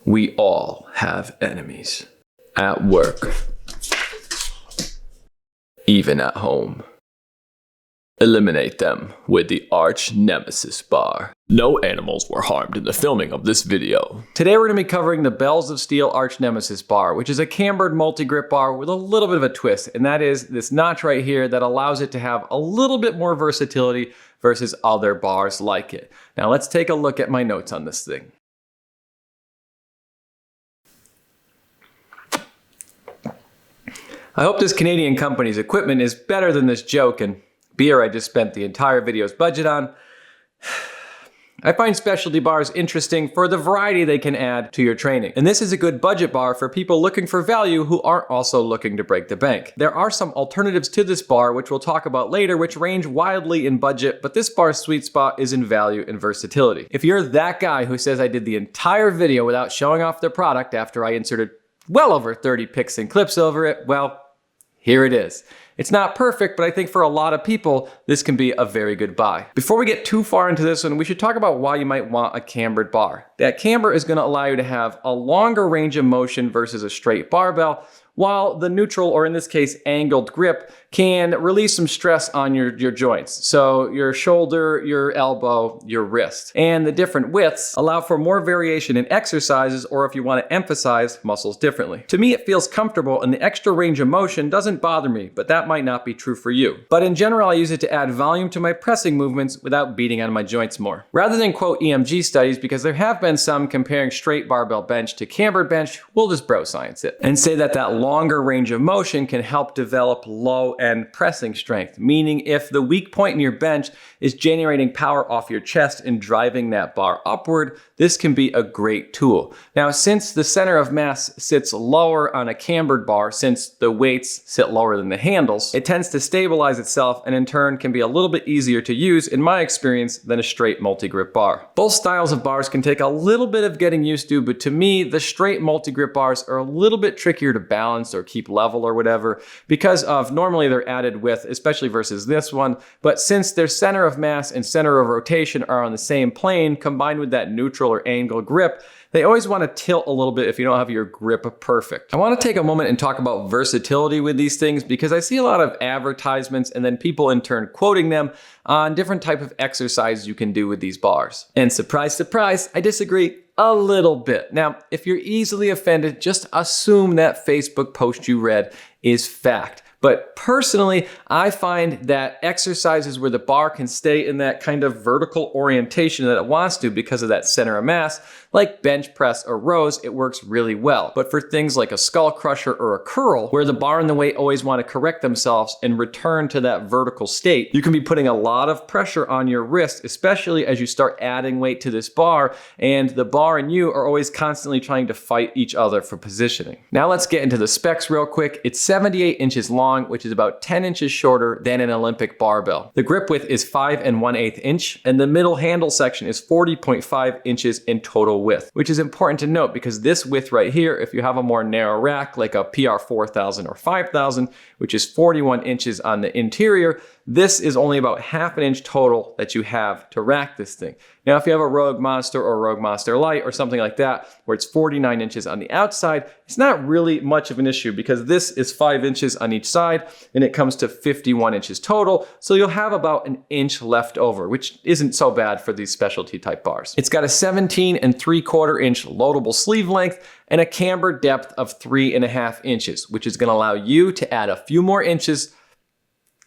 We all have enemies. At work. Even at home. Eliminate them with the Arch Nemesis bar. No animals were harmed in the filming of this video. Today we're going to be covering the Bells of Steel Arch Nemesis bar, which is a cambered multi-grip bar with a little bit of a twist, and that is this notch right here that allows it to have a little bit more versatility versus other bars like it. Now let's take a look at my notes on this thing. I hope this Canadian company's equipment is better than this joke and beer I just spent the entire video's budget on. I find specialty bars interesting for the variety they can add to your training. And this is a good budget bar for people looking for value who aren't also looking to break the bank. There are some alternatives to this bar, which we'll talk about later, which range wildly in budget, but this bar's sweet spot is in value and versatility. If you're that guy who says I did the entire video without showing off the product after I inserted well over 30 pics and clips over it, well, here it is. It's not perfect, but I think for a lot of people, this can be a very good buy. Before we get too far into this one, we should talk about why you might want a cambered bar. That camber is going to allow you to have a longer range of motion versus a straight barbell, while the neutral, or in this case, angled grip, can release some stress on your joints. So your shoulder, your elbow, your wrist. And the different widths allow for more variation in exercises, or if you want to emphasize muscles differently. To me, it feels comfortable and the extra range of motion doesn't bother me, but that might not be true for you. But in general, I use it to add volume to my pressing movements without beating on my joints more. Rather than quote EMG studies, because there have been some comparing straight barbell bench to cambered bench, we'll just bro science it and say that longer range of motion can help develop low end pressing strength, meaning if the weak point in your bench is generating power off your chest and driving that bar upward, this can be a great tool. Now, since the center of mass sits lower on a cambered bar, since the weights sit lower than the handles, it tends to stabilize itself and in turn can be a little bit easier to use, in my experience, than a straight multi-grip bar. Both styles of bars can take a little bit of getting used to, but to me, the straight multi-grip bars are a little bit trickier to balance or keep level or whatever because of normally their added width, especially versus this one. But since their center of mass and center of rotation are on the same plane, combined with that neutral or angle grip, they always want to tilt a little bit if you don't have your grip perfect. I want to take a moment and talk about versatility with these things because I see a lot of advertisements and then people in turn quoting them on different type of exercises you can do with these bars. And surprise, surprise, I disagree a little bit. Now, if you're easily offended, just assume that Facebook post you read is fact. But personally, I find that exercises where the bar can stay in that kind of vertical orientation that it wants to because of that center of mass, like bench press or rows, it works really well. But for things like a skull crusher or a curl, where the bar and the weight always want to correct themselves and return to that vertical state, you can be putting a lot of pressure on your wrist, especially as you start adding weight to this bar, and the bar and you are always constantly trying to fight each other for positioning. Now let's get into the specs real quick. It's 78 inches long, which is about 10 inches shorter than an Olympic barbell. The grip width is 5 1/8 inch, and the middle handle section is 40.5 inches in total width, which is important to note because this width right here, if you have a more narrow rack like a PR 4000 or 5000, which is 41 inches on the interior, this is only about ½ an inch total that you have to rack this thing. Now, if you have a Rogue Monster or Rogue Monster Lite or something like that, where it's 49 inches on the outside, it's not really much of an issue because this is 5 inches on each side and it comes to 51 inches total. So you'll have about an inch left over, which isn't so bad for these specialty type bars. It's got a 17 3/4 inch loadable sleeve length and a camber depth of 3.5 inches, which is going to allow you to add a few more inches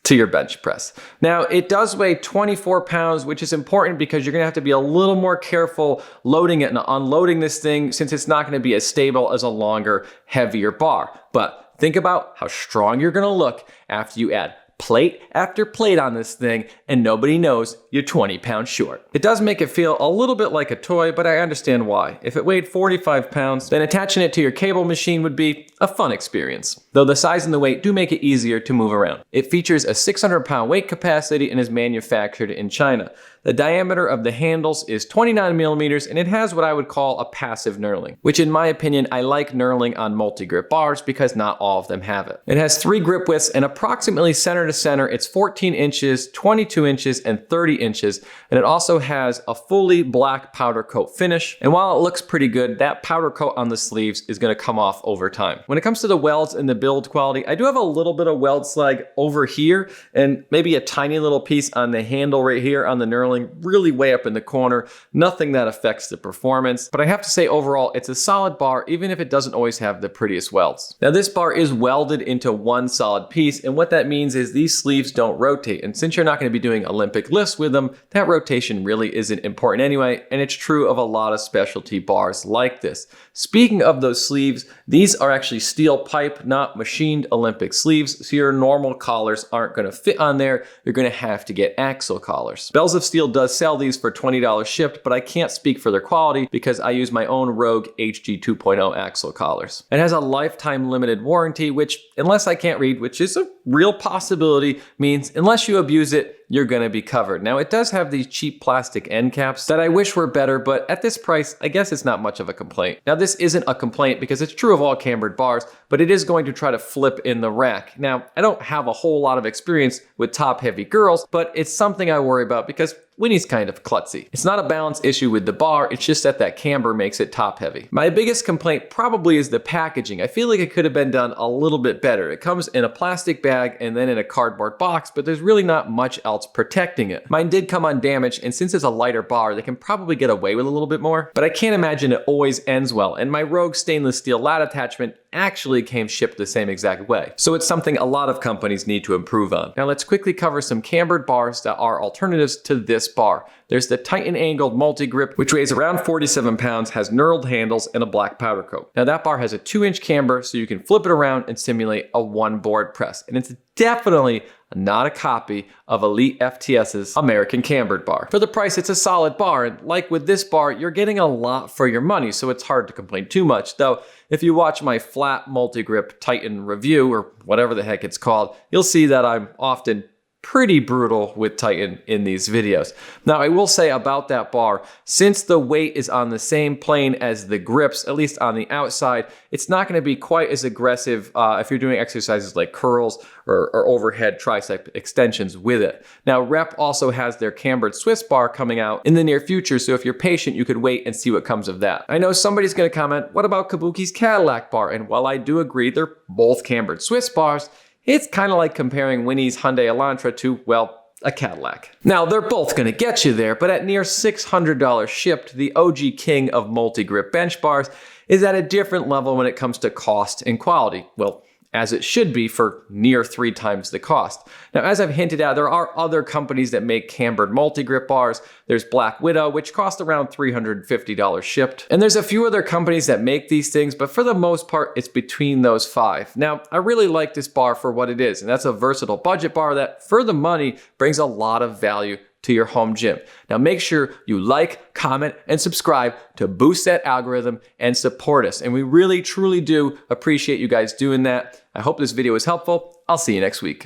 to your bench press. Now, it does weigh 24 pounds, which is important because you're gonna have to be a little more careful loading it and unloading this thing since it's not gonna be as stable as a longer, heavier bar. But think about how strong you're gonna look after you add plate after plate on this thing and nobody knows you're 20 pounds short. It does make it feel a little bit like a toy, but I understand why. If it weighed 45 pounds, then attaching it to your cable machine would be a fun experience. Though the size and the weight do make it easier to move around. It features a 600-pound weight capacity and is manufactured in China. The diameter of the handles is 29 millimeters, and it has what I would call a passive knurling, which in my opinion, I like knurling on multi-grip bars because not all of them have it. It has 3 grip widths, and approximately center to center, it's 14 inches, 22 inches, and 30 inches, and it also has a fully black powder coat finish. And while it looks pretty good, that powder coat on the sleeves is going to come off over time. When it comes to the welds and the build quality, I do have a little bit of weld slag over here, and maybe a tiny little piece on the handle right here on the knurling, really way up in the corner. Nothing that affects the performance, but I have to say overall, it's a solid bar, even if it doesn't always have the prettiest welds. Now this bar is welded into one solid piece, and what that means is these sleeves don't rotate, and since you're not going to be doing Olympic lifts with them, that rotation really isn't important anyway, and it's true of a lot of specialty bars like this. Speaking of those sleeves, these are actually steel pipe, not machined Olympic sleeves, so your normal collars aren't going to fit on there. You're going to have to get axle collars. Bells of Steel does sell these for $20 shipped, but I can't speak for their quality because I use my own Rogue HG 2.0 axle collars. It has a lifetime limited warranty, which, unless I can't read, which is a real possibility, means unless you abuse it, you're gonna be covered. Now it does have these cheap plastic end caps that I wish were better, but at this price, I guess it's not much of a complaint. Now this isn't a complaint because it's true of all cambered bars, but it is going to try to flip in the rack. Now, I don't have a whole lot of experience with top heavy girls, but it's something I worry about because Winnie's kind of klutzy. It's not a balance issue with the bar, it's just that camber makes it top heavy. My biggest complaint probably is the packaging. I feel like it could have been done a little bit better. It comes in a plastic bag and then in a cardboard box, but there's really not much else protecting it. Mine did come undamaged, and since it's a lighter bar, they can probably get away with a little bit more, but I can't imagine it always ends well, and my Rogue stainless steel lat attachment actually came shipped the same exact way. So it's something a lot of companies need to improve on. Now let's quickly cover some cambered bars that are alternatives to this bar. There's the Titan Angled Multi-Grip, which weighs around 47 pounds, has knurled handles, and a black powder coat. Now that bar has a 2-inch camber, so you can flip it around and simulate a 1-board press. And it's definitely not a copy of Elite FTS's American Cambered Bar. For the price, it's a solid bar, and like with this bar, you're getting a lot for your money, so it's hard to complain too much. Though, if you watch my flat multi-grip Titan review, or whatever the heck it's called, you'll see that I'm often pretty brutal with Titan in these videos. Now, I will say about that bar, since the weight is on the same plane as the grips, at least on the outside, it's not going to be quite as aggressive if you're doing exercises like curls or overhead tricep extensions with it. Now, Rep also has their cambered Swiss bar coming out in the near future, so if you're patient, you could wait and see what comes of that. I know somebody's going to comment, what about Kabuki's Cadillac bar? And while I do agree they're both cambered Swiss bars, it's kind of like comparing Winnie's Hyundai Elantra to, well, a Cadillac. Now, they're both going to get you there, but at near $600 shipped, the OG king of multi-grip bench bars is at a different level when it comes to cost and quality. Well, as it should be for near 3 times the cost. Now, as I've hinted at, there are other companies that make cambered multi-grip bars. There's Black Widow, which cost around $350 shipped. And there's a few other companies that make these things, but for the most part, it's between those 5. Now, I really like this bar for what it is, and that's a versatile budget bar that, for the money, brings a lot of value to your home gym. Now make sure you like, comment, and subscribe to boost that algorithm and support us. And we really, truly do appreciate you guys doing that. I hope this video was helpful. I'll see you next week.